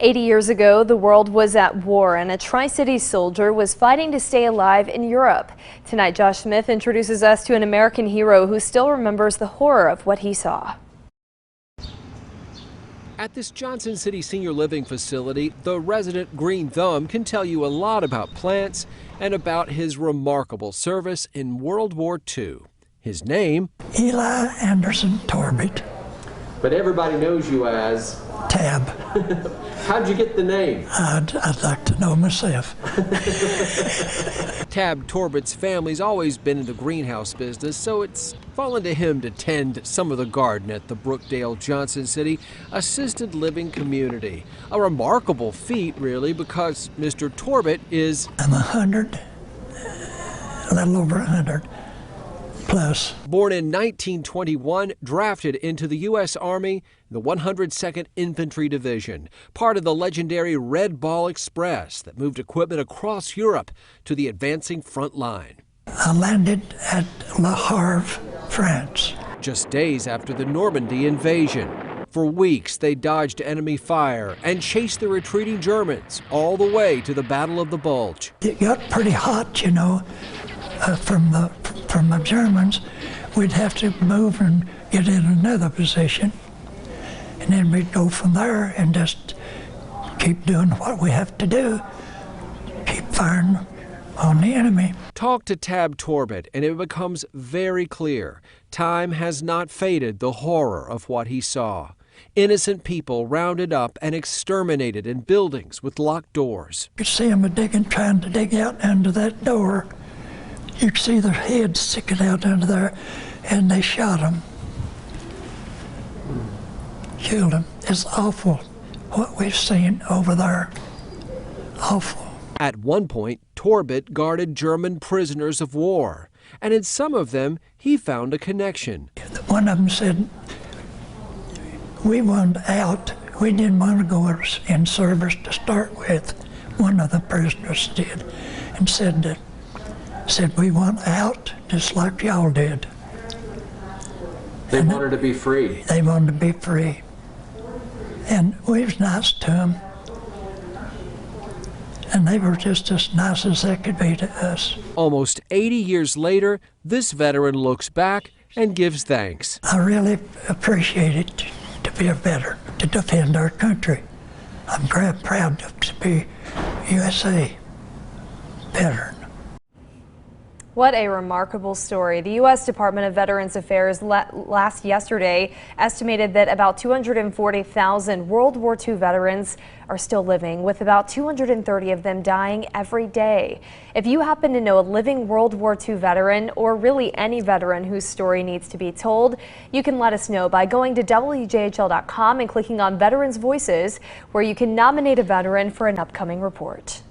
80 years ago, the world was at war and a Tri-Cities soldier was fighting to stay alive in Europe. Tonight, Josh Smith introduces us to an American hero who still remembers the horror of what he saw. At this Johnson City senior living facility, the resident Green Thumb can tell you a lot about plants and about his remarkable service in World War II. His name? Eli Anderson Torbett. But everybody knows you as? Tab. How'd you get the name? I'd like to know myself. Tab Torbett's family's always been in the greenhouse business, so it's fallen to him to tend some of the garden at the Brookdale Johnson City assisted living community. A remarkable feat, really, because Mr. Torbett is... I'm 100, a little over 100 plus. Born in 1921, drafted into the U.S. Army, the 102nd Infantry Division, part of the legendary Red Ball Express that moved equipment across Europe to the advancing front line. I landed at Le Havre, France. Just days after the Normandy invasion. For weeks, they dodged enemy fire and chased the retreating Germans all the way to the Battle of the Bulge. It got pretty hot, you know, from the Germans. We'd have to move and get in another position. And then we'd go from there and just keep doing what we have to do. Keep firing on the enemy. Talk to Tab Torbett and it becomes very clear. Time has not faded the horror of what he saw. Innocent people rounded up and exterminated in buildings with locked doors. You could see them trying to dig out under that door. You could see their heads sticking out under there, and they shot them. Killed them. It's awful what we've seen over there. Awful. At one point, Torbett guarded German prisoners of war, and in some of them, he found a connection. One of them said, we wanted out. We didn't want to go in service to start with. One of the prisoners did, and said we want out just like y'all did. They wanted to be free. They wanted to be free. And we was nice to them. And they were just as nice as they could be to us. Almost 80 years later, this veteran looks back and gives thanks. I really appreciate it to be a veteran, to defend our country. I'm very proud to be USA veteran. What a remarkable story. The U.S. Department of Veterans Affairs last yesterday estimated that about 240,000 World War II veterans are still living, with about 230 of them dying every day. If you happen to know a living World War II veteran, or really any veteran whose story needs to be told, you can let us know by going to WJHL.com and clicking on Veterans Voices, where you can nominate a veteran for an upcoming report.